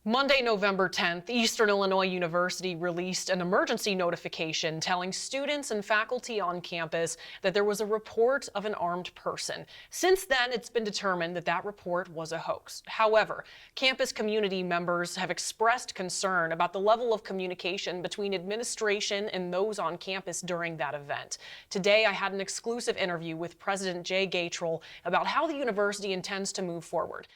Monday, November 10th, Eastern Illinois University released an emergency notification telling students and faculty on campus that there was a report of an armed person. Since then, it's been determined that that report was a hoax. However, campus community members have expressed concern about the level of communication between administration and those on campus during that event. Today, I had an exclusive interview with President Jay Gatrell about how the university intends to move forward.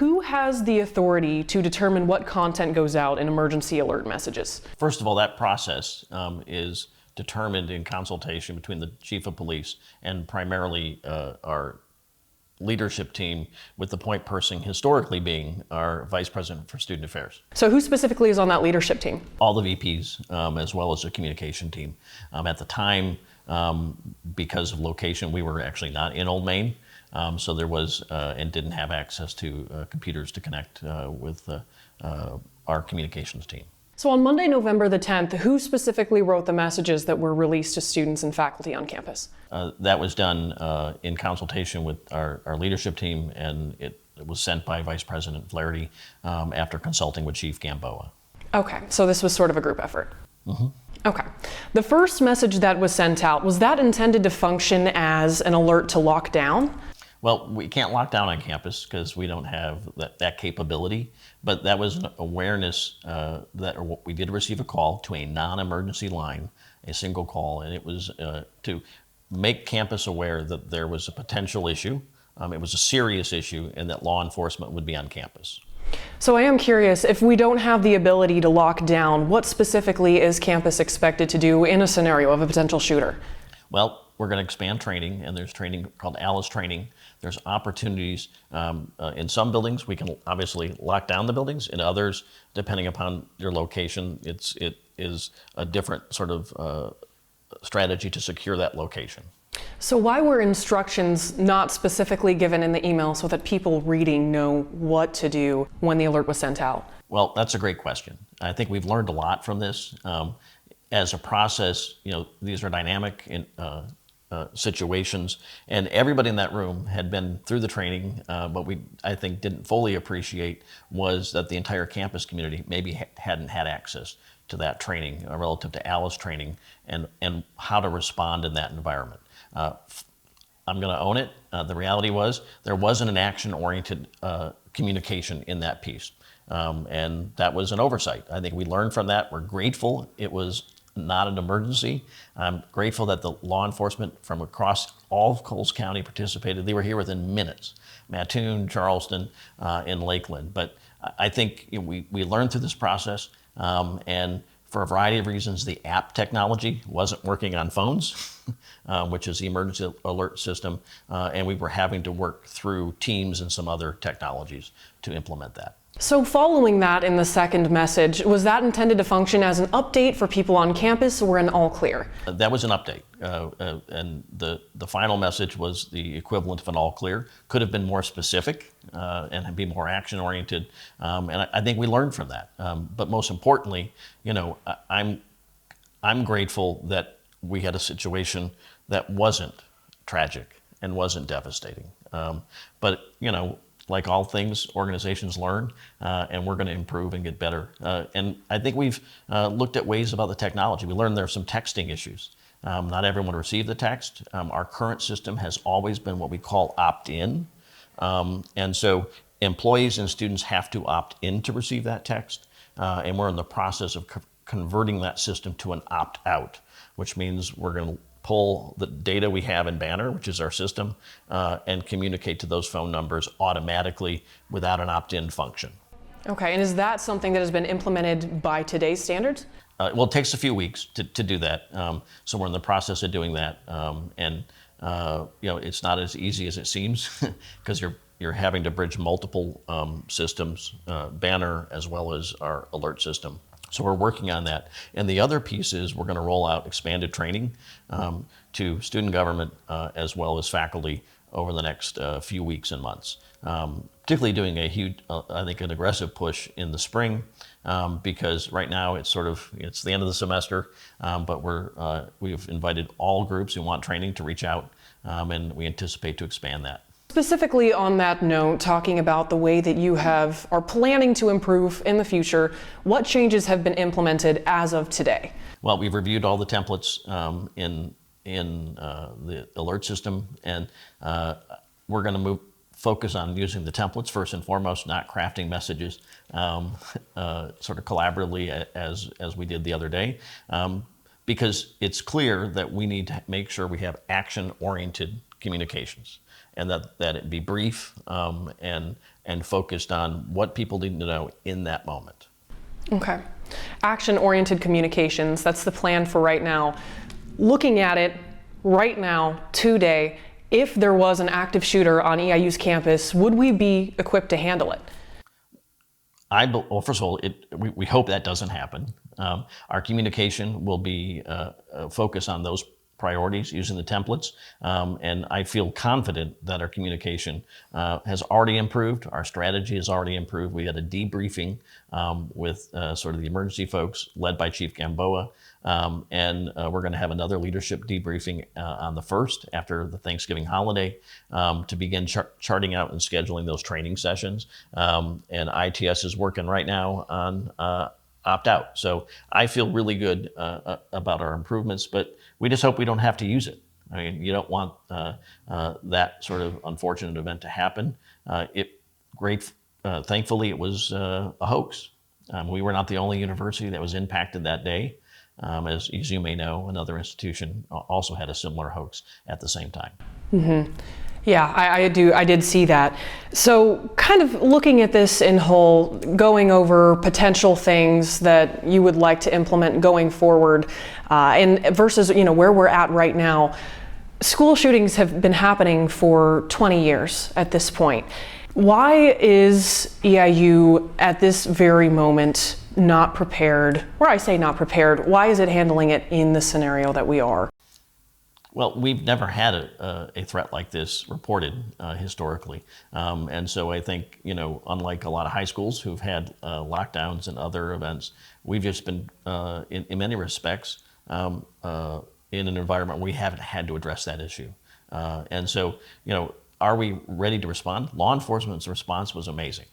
Who has the authority to determine what content goes out in emergency alert messages? First of all, that process is determined in consultation between the chief of police and primarily our leadership team, with the point person historically being our vice president for student affairs. So who specifically is on that leadership team? All the VPs, as well as the communication team. At the time, because of location, we were actually not in Old Main. So there was, and didn't have access to computers to connect with our communications team. So on Monday, November the 10th, who specifically wrote the messages that were released to students and faculty on campus? That was done in consultation with our leadership team, and it was sent by Vice President Flaherty after consulting with Chief Gamboa. Okay, so this was sort of a group effort. Mm-hmm. Okay. The first message that was sent out, was that intended to function as an alert to lock down? Well, we can't lock down on campus because we don't have that capability, but that was an awareness that we did receive a call to a non-emergency line, a single call, and it was to make campus aware that there was a potential issue, it was a serious issue, and that law enforcement would be on campus. So I am curious, if we don't have the ability to lock down, what specifically is campus expected to do in a scenario of a potential shooter? Well, we're going to expand training, and there's training called ALICE training. There's opportunities in some buildings. We can obviously lock down the buildings. In others, depending upon your location, it is a different sort of strategy to secure that location. So why were instructions not specifically given in the email so that people reading know what to do when the alert was sent out? Well, that's a great question. I think we've learned a lot from this. As a process, these are dynamic situations, and everybody in that room had been through the training. What we, I think, didn't fully appreciate was that the entire campus community maybe hadn't had access to that training relative to ALICE training and how to respond in that environment. I'm going to own it. The reality was there wasn't an action-oriented communication in that piece, and that was an oversight. I think we learned from that. We're grateful it was not an emergency. I'm grateful that the law enforcement from across all of Coles County participated. They were here within minutes, Mattoon, Charleston, and Lakeland. But I think we learned through this process, and for a variety of reasons, the app technology wasn't working on phones, which is the emergency alert system, and we were having to work through Teams and some other technologies to implement that. So following that in the second message, was that intended to function as an update for people on campus or an all clear? That was an update, and the final message was the equivalent of an all clear. Could have been more specific and be more action oriented, and I think we learned from that. But most importantly, I'm grateful that we had a situation that wasn't tragic and wasn't devastating. But like all things, organizations learn, and we're going to improve and get better. And I think we've looked at ways about the technology. We learned there are some texting issues. Not everyone received the text. Our current system has always been what we call opt-in. And so employees and students have to opt in to receive that text. And we're in the process of converting that system to an opt-out, which means we're going to pull the data we have in Banner, which is our system, and communicate to those phone numbers automatically without an opt-in function. Okay, and is that something that has been implemented by today's standards? Well, it takes a few weeks to do that, so we're in the process of doing that, and it's not as easy as it seems because you're having to bridge multiple systems, Banner as well as our alert system. So we're working on that. And the other piece is we're going to roll out expanded training to student government as well as faculty over the next few weeks and months. Particularly doing a huge, I think, an aggressive push in the spring because right now it's the end of the semester, but we've invited all groups who want training to reach out, and we anticipate to expand that. Specifically on that note, talking about the way that you are planning to improve in the future, what changes have been implemented as of today? Well, we've reviewed all the templates in the alert system, and we're going to focus on using the templates first and foremost, not crafting messages sort of collaboratively as we did the other day, because it's clear that we need to make sure we have action-oriented communications, and that it be brief and focused on what people need to know in that moment. Okay. Action-oriented communications, that's the plan for right now. Looking at it right now, today, if there was an active shooter on EIU's campus, would we be equipped to handle it? Well, first of all, we hope that doesn't happen. Our communication will be focused on those priorities using the templates, and I feel confident that our communication has already improved. Our strategy has already improved. We had a debriefing with sort of the emergency folks led by Chief Gamboa, and we're going to have another leadership debriefing on the 1st after the Thanksgiving holiday to begin charting out and scheduling those training sessions. And ITS is working right now on opt-out. So I feel really good about our improvements, but we just hope we don't have to use it. I mean, you don't want that sort of unfortunate event to happen. Thankfully, it was a hoax. We were not the only university that was impacted that day. As you may know, another institution also had a similar hoax at the same time. Mm-hmm. Yeah, I did see that. So kind of looking at this in whole, going over potential things that you would like to implement going forward, and versus, where we're at right now. School shootings have been happening for 20 years at this point. Why is EIU at this very moment not prepared? Or I say not prepared, why is it handling it in the scenario that we are? Well, we've never had a threat like this reported historically. And so I think, unlike a lot of high schools who've had lockdowns and other events, we've just been, in many respects, in an environment where we haven't had to address that issue. And so, are we ready to respond? Law enforcement's response was amazing.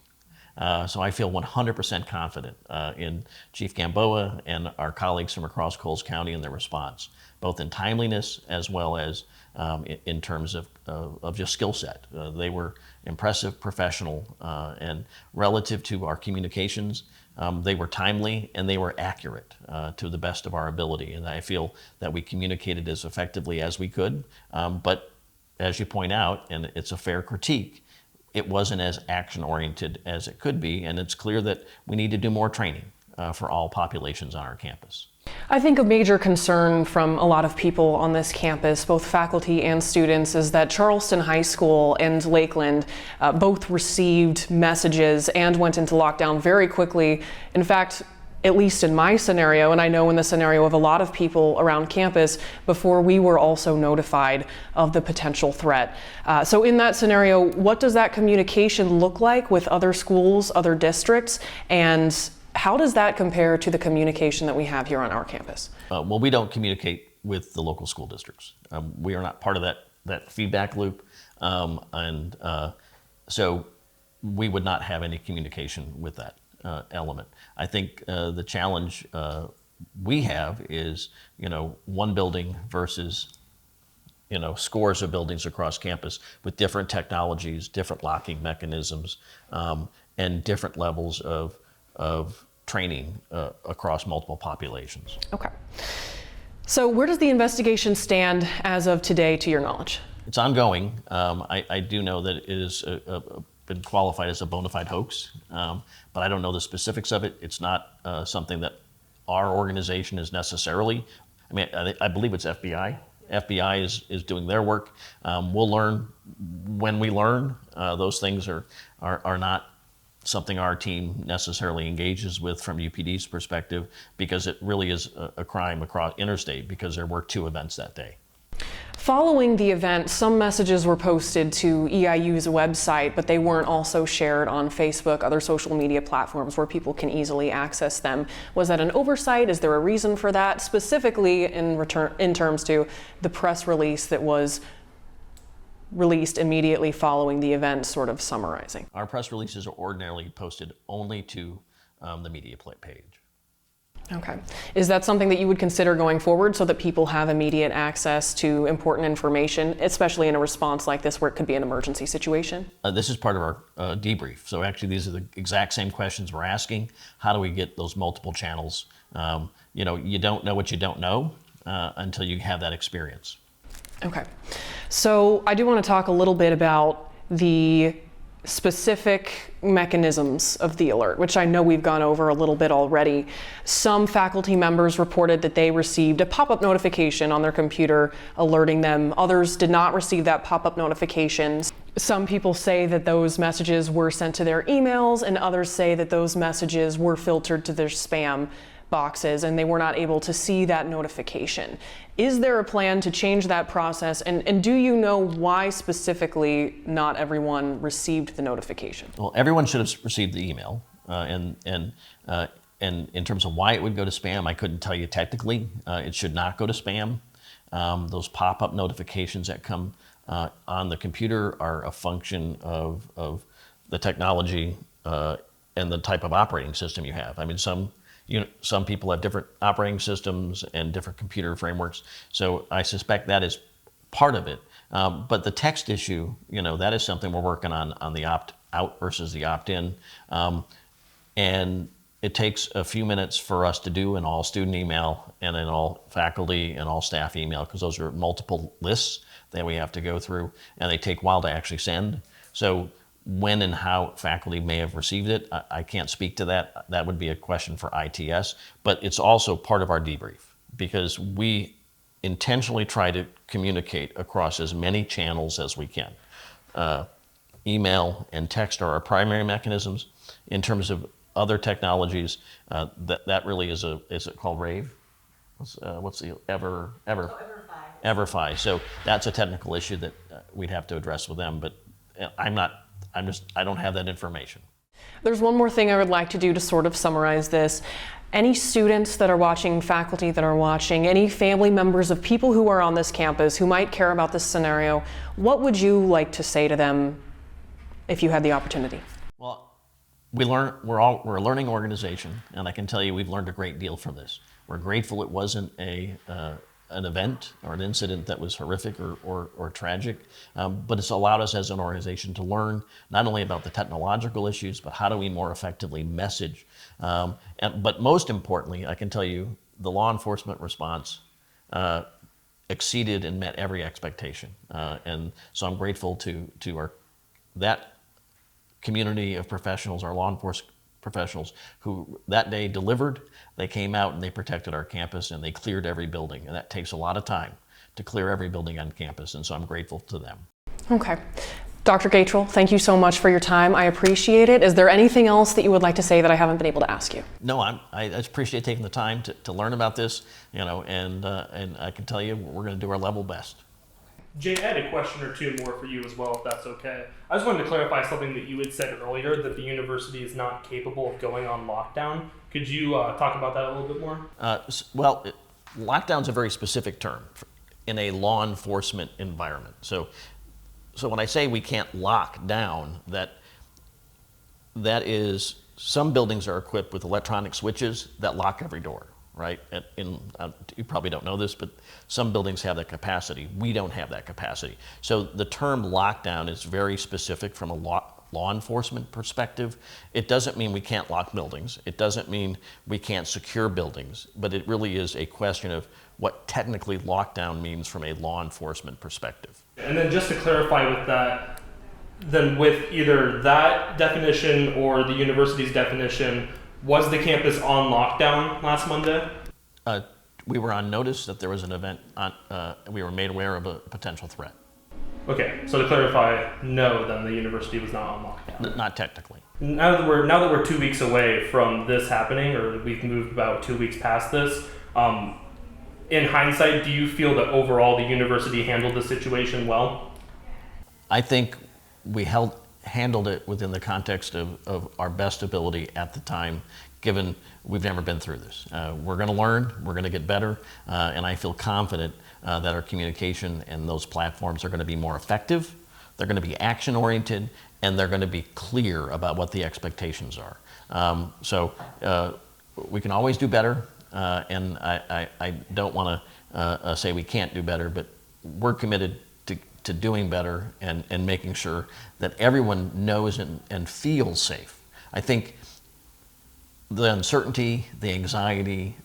So I feel 100% confident in Chief Gamboa and our colleagues from across Coles County and their response, both in timeliness as well as in terms of just skill set. They were impressive, professional, and relative to our communications, they were timely and they were accurate to the best of our ability. And I feel that we communicated as effectively as we could. But as you point out, and it's a fair critique, it wasn't as action-oriented as it could be, and it's clear that we need to do more training for all populations on our campus. I think a major concern from a lot of people on this campus, both faculty and students, is that Charleston High School and Lakeland both received messages and went into lockdown very quickly. In fact, at least in my scenario, and I know in the scenario of a lot of people around campus, before we were also notified of the potential threat. So in that scenario, what does that communication look like with other schools, other districts, and how does that compare to the communication that we have here on our campus? Well, we don't communicate with the local school districts. We are not part of that feedback loop, and so we would not have any communication with that element. I think the challenge we have is, one building versus, scores of buildings across campus with different technologies, different locking mechanisms, and different levels of training across multiple populations. Okay. So where does the investigation stand as of today, to your knowledge? It's ongoing. I do know that it is been qualified as a bona fide hoax, but I don't know the specifics of it. It's not something that our organization is necessarily. I mean, I believe it's FBI. FBI is doing their work. We'll learn when we learn. Those things are not something our team necessarily engages with from UPD's perspective, because it really is a crime across interstate, because there were 2 events that day. Following the event, some messages were posted to EIU's website, but they weren't also shared on Facebook, other social media platforms where people can easily access them. Was that an oversight? Is there a reason for that? Specifically in terms to the press release that was released immediately following the event, sort of summarizing? Our press releases are ordinarily posted only to the media page. Okay. Is that something that you would consider going forward so that people have immediate access to important information, especially in a response like this where it could be an emergency situation? This is part of our debrief. So actually these are the exact same questions we're asking. How do we get those multiple channels? You don't know what you don't know until you have that experience. Okay. So I do want to talk a little bit about the specific mechanisms of the alert, which I know we've gone over a little bit already. Some faculty members reported that they received a pop-up notification on their computer alerting them. Others did not receive that pop-up notification. Some people say that those messages were sent to their emails, and others say that those messages were filtered to their spam boxes and they were not able to see that notification. Is there a plan to change that process? And do you know why specifically not everyone received the notification? Well, everyone should have received the email. And in terms of why it would go to spam, I couldn't tell you technically. It should not go to spam. Those pop-up notifications that come on the computer are a function of the technology and the type of operating system you have. I mean, some people have different operating systems and different computer frameworks, so I suspect that is part of it. But the text issue, that is something we're working on the opt-out versus the opt-in. And it takes a few minutes for us to do an all-student email and an all-faculty and all-staff email, because those are multiple lists that we have to go through, and they take a while to actually send. So when and how faculty may have received it, I can't speak to that. That would be a question for ITS, but it's also part of our debrief because we intentionally try to communicate across as many channels as we can. Email and text are our primary mechanisms. In terms of other technologies, that really is it called RAVE? What's the Everfi. So that's a technical issue that we'd have to address with them, but I don't have that information. There's one more thing I would like to do to sort of summarize this. Any students that are watching, faculty that are watching, any family members of people who are on this campus who might care about this scenario, what would you like to say to them if you had the opportunity? Well, we're a learning organization, and I can tell you we've learned a great deal from this. We're grateful it wasn't an event or an incident that was horrific or tragic, but it's allowed us as an organization to learn not only about the technological issues, but how do we more effectively message. But most importantly, I can tell you the law enforcement response exceeded and met every expectation. And so I'm grateful to that community of professionals, our law enforcement professionals who that day delivered. They came out and they protected our campus and they cleared every building, and that takes a lot of time to clear every building on campus, and so I'm grateful to them. Okay. Dr. Gatrell, thank you so much for your time. I appreciate it. Is there anything else that you would like to say that I haven't been able to ask you? No, I just appreciate taking the time to learn about this, and I can tell you we're going to do our level best. Jay, I had a question or two more for you as well, if that's okay. I just wanted to clarify something that you had said earlier, that the university is not capable of going on lockdown. Could you talk about that a little bit more? Lockdown's a very specific term in a law enforcement environment. So when I say we can't lock down, that is, some buildings are equipped with electronic switches that lock every door. Right? You probably don't know this, but some buildings have that capacity. We don't have that capacity. So the term lockdown is very specific from a law enforcement perspective. It doesn't mean we can't lock buildings. It doesn't mean we can't secure buildings, but it really is a question of what technically lockdown means from a law enforcement perspective. And then just to clarify with that, then with either that definition or the university's definition, was the campus on lockdown last Monday? We were on notice that there was an event. We were made aware of a potential threat. Okay, so to clarify, no, then the university was not on lockdown. Not technically. Now that we're 2 weeks away from this happening, or we've moved about 2 weeks past this, in hindsight, do you feel that overall the university handled the situation well? I think we handled it within the context of our best ability at the time, given we've never been through this. We're going to learn, we're going to get better, and I feel confident that our communication and those platforms are going to be more effective they're going to be action-oriented, and they're going to be clear about what the expectations are. We can always do better, and I don't want to say we can't do better, but we're committed to doing better and making sure that everyone knows and feels safe. I think the uncertainty, the anxiety,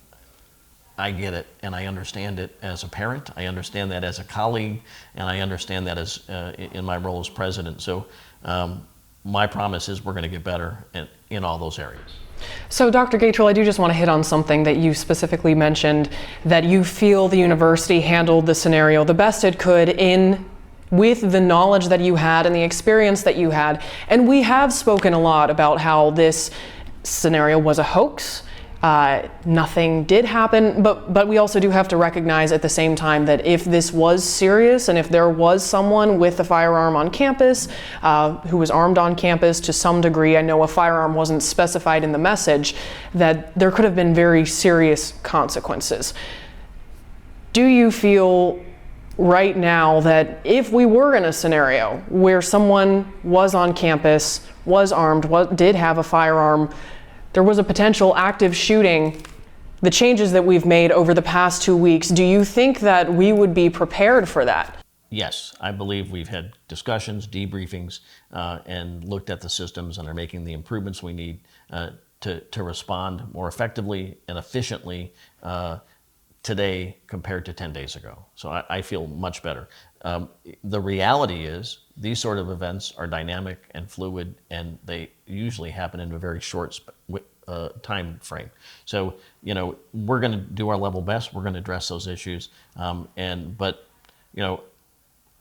I get it, and I understand it as a parent. I understand that as a colleague, and I understand that as in my role as president. So my promise is we're going to get better in all those areas. So Dr. Gatrell, I do just want to hit on something that you specifically mentioned, that you feel the university handled the scenario the best it could with the knowledge that you had and the experience that you had. And we have spoken a lot about how this scenario was a hoax. Nothing did happen, but we also do have to recognize at the same time that if this was serious and if there was someone with a firearm on campus who was armed on campus to some degree, I know a firearm wasn't specified in the message, that there could have been very serious consequences. Do you feel right now that if we were in a scenario where someone was on campus, was armed, did have a firearm, there was a potential active shooting, the changes that we've made over the past 2 weeks, do you think that we would be prepared for that? Yes, I believe we've had discussions, debriefings, and looked at the systems and are making the improvements we need to respond more effectively and efficiently today compared to 10 days ago. So I feel much better. The reality is these sort of events are dynamic and fluid, and they usually happen in a very short time frame. So, we're going to do our level best. We're going to address those issues. But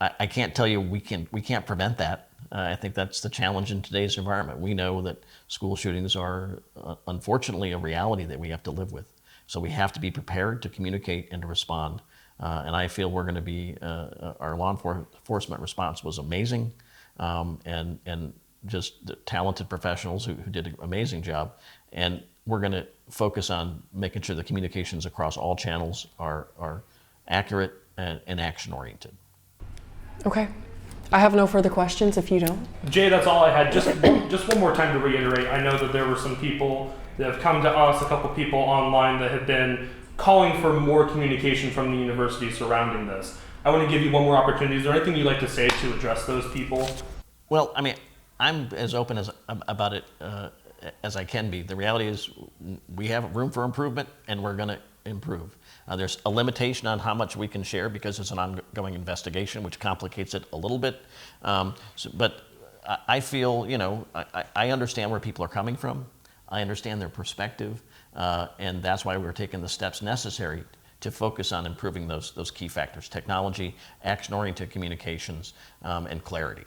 I can't tell you we can't prevent that. I think that's the challenge in today's environment. We know that school shootings are unfortunately a reality that we have to live with. So we have to be prepared to communicate and to respond. And I feel we're going to be, our law enforcement response was amazing, and just the talented professionals who did an amazing job. And we're going to focus on making sure the communications across all channels are accurate and action-oriented. Okay. I have no further questions if you don't. Jay, that's all I had. Just one more time to reiterate, I know that there were some people that have come to us, a couple people online that have been calling for more communication from the university surrounding this. I want to give you one more opportunity. Is there anything you'd like to say to address those people? Well, I mean, I'm as open about it as I can be. The reality is we have room for improvement, and we're going to improve. There's a limitation on how much we can share because it's an ongoing investigation, which complicates it a little bit. But I feel, I understand where people are coming from. I understand their perspective, and that's why we're taking the steps necessary to focus on improving those key factors: technology, action-oriented communications, and clarity.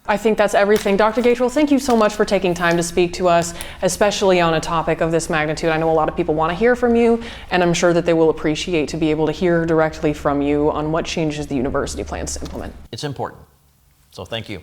I think that's everything. Dr. Gatrell, thank you so much for taking time to speak to us, especially on a topic of this magnitude. I know a lot of people want to hear from you, and I'm sure that they will appreciate to be able to hear directly from you on what changes the university plans to implement. It's important, so thank you.